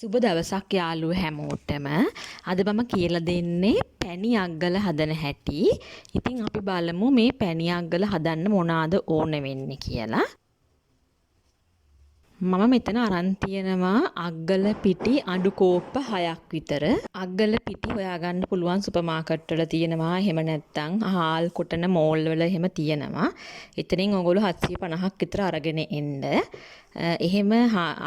සුබ දවසක් යාළුවෝ හැමෝටම. අද මම කියලා දෙන්නේ පැණි අග්ගල හදන හැටි. ඉතින් අපි බලමු මේ පැණි අග්ගල හදන්න මොනවාද ඕන වෙන්නේ කියලා. මම මෙතන අරන් තියෙනවා අග්ගල පිටි අඬු කෝප්ප 6ක් විතර. අග්ගල පිටි හොයාගන්න පුළුවන් සුපර් මාකට් වල තියෙනවා. එහෙම නැත්නම් හාල් කොටන මෝල් වල එහෙම තියෙනවා. එතනින් ඔයගොල්ලෝ 750ක් විතර අරගෙන එන්න. එහෙම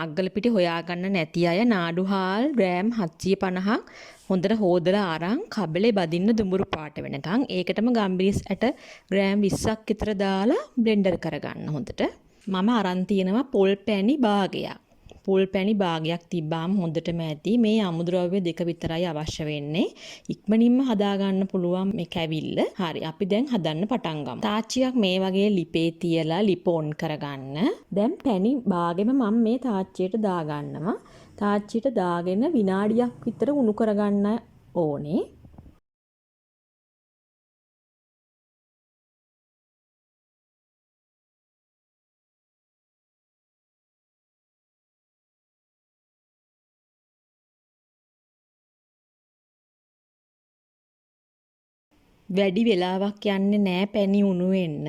අග්ගල පිටි හොයාගන්න නැති අය නාඩු හාල් ග්‍රෑම් 750ක් හොඳට හොදලා අරන් කබලේ බදින්න දුඹුරු පාට වෙනකන්. ඒකටම ගම්බිරිස් ඇට ග්‍රෑම් 20ක් විතර දාලා බ්ලෙන්ඩර් කරගන්න හොඳට. මම අරන් තියෙනවා පොල් පැණි භාගයක්. පොල් පැණි භාගයක් තිබ්බාම හොඳටම ඇති. මේ අමුද්‍රව්‍ය දෙක විතරයි අවශ්‍ය වෙන්නේ. ඉක්මනින්ම හදාගන්න පුළුවන් මේ කැවිල්ල. හරි, අපි දැන් හදන්න පටන් ගමු. තාච්චියක් මේ වගේ ලිපේ තියලා ලිප ඔන් කරගන්න. දැන් පැණි භාගෙම මම මේ තාච්චියට දාගන්නවා. තාච්චියට දාගෙන විනාඩියක් විතර උණු කරගන්න ඕනේ. වැඩි වෙලාවක් යන්නේ නෑ පැණි උණු වෙන්න.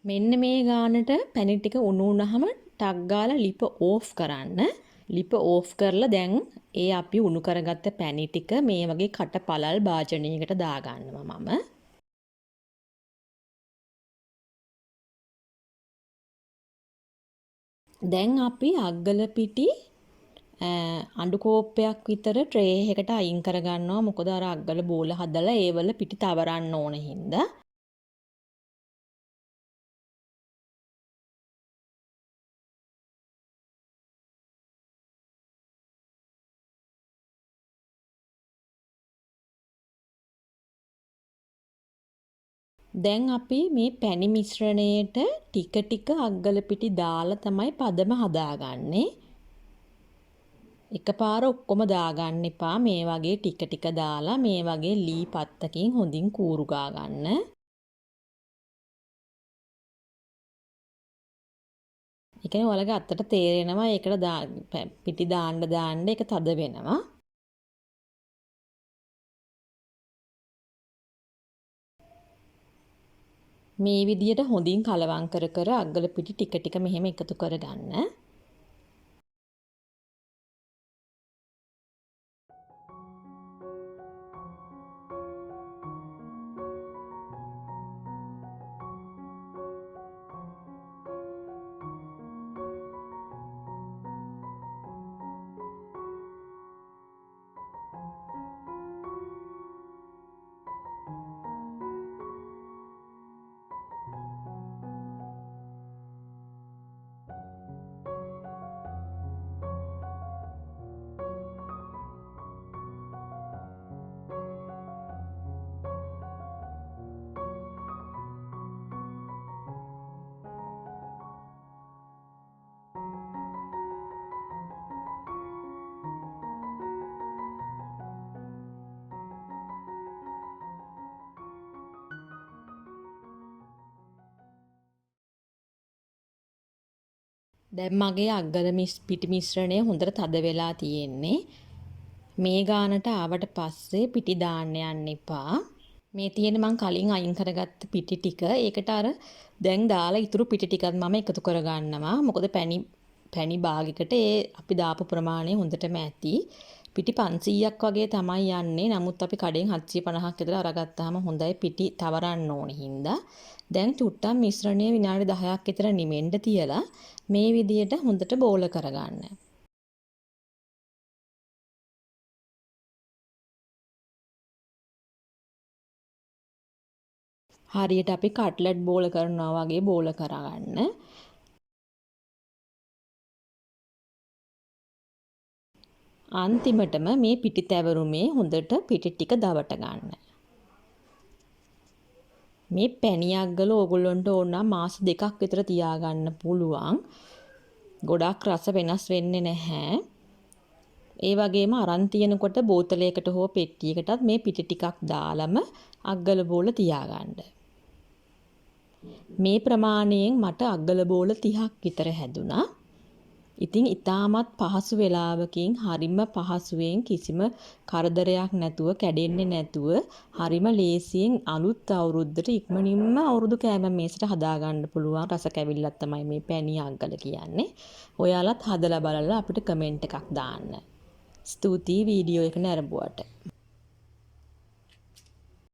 මෙන්න මේ ගානට පැණි ටික උණු වුණාම ටක් ගාලා ලිප ඕෆ් කරන්න. ලිප ඕෆ් කරලා දැන් ඒ අපි උණු කරගත්ත පැණි ටික මේ වගේ කට පළල් භාජනයකට දාගන්නවා මම. දැන් අපි අග්ගල පිටි අඬු කෝප්පයක් විතර ට්‍රේ එකකට අයින් කරගන්නවා. මොකද අර අග්ගල බෝල හදලා ඒවල පිටි තවරන්න ඕන හින්දා. දැන් අපි මේ පැණි මිශ්‍රණයට ටික ටික අග්ගල පිටි දාලා තමයි පදම හදාගන්නේ. එකපාර ඔක්කොම දාගන්න එපා. මේ වගේ ටික ටික දාලා මේ වගේ ලී පත්තකින් හොඳින් කූරු ගා ගන්න. ඒ කියන්නේ ඔයාලගේ අතට තේරෙනවා ඒකට පිටි දාන්න ඒක තද වෙනවා. මේ විදියට හොඳින් කලවම් කර කර අග්ගල පිටි ටික ටික මෙහෙම එකතු කරගන්න. දැන් මගේ අග්ගල පිටි මිශ්‍රණය හොඳට තද වෙලා තියෙන්නේ. මේ ගානට ආවට පස්සේ පිටි දාන්න යන්න එපා. මේ තියෙන මං කලින් අයින් කරගත්ත පිටි ටික ඒකට අර දැන් දාලා ඉතුරු පිටි ටිකත් මම එකතු කරගන්නවා. මොකද පැණි භාගයකට ඒ අපි දාපු ප්‍රමාණය හොඳටම ඇති. පිටි 500ක් වගේ තමයි යන්නේ. නමුත් අපි කඩෙන් 750ක් විතර අරගත්තාම හොඳයි පිටි තවරන්න ඕන හින්දා. දැන් චුට්ටක් මිශ්‍රණය විනාඩි 10ක් විතර නිමෙන්න තියලා මේ විදියට හොඳට බෝල කරගන්න. හරියට අපි කට්ලට් බෝල කරනවා වගේ බෝල කරගන්න. අන්තිමටම මේ පිටි තැවරුමේ හොඳට පිටි ටික දවට ගන්න. මේ පැණි අග්ගල ඕගොල්ලන්ට ඕන නම් මාස 2ක් විතර තියාගන්න පුළුවන්. ගොඩක් රස වෙනස් වෙන්නේ නැහැ. ඒ වගේම අරන් තියනකොට බෝතලයකට හෝ පෙට්ටියකටත් මේ පිටි ටිකක් දාලම අග්ගල බෝල තියාගන්න. මේ ප්‍රමාණයෙන් මට අග්ගල බෝල 30ක් විතර හැදුනා. ඉතින් ඊටමත් පහසු වෙලාවකින් හරිම පහසුවෙන් කිසිම කරදරයක් නැතුව කැඩෙන්නේ නැතුව හරිම ලේසියෙන් අලුත් අවුරුද්දට ඉක්මනින්ම අවුරුදු කෑම මේසට හදාගන්න පුළුවන් රස කැවිල්ලක් තමයි මේ පැණි අග්ගල කියන්නේ. ඔයාලත් හදලා බලලා අපිට කමෙන්ට් එකක් දාන්න. ස්තුතියි වීඩියෝ එක නැරඹුවට.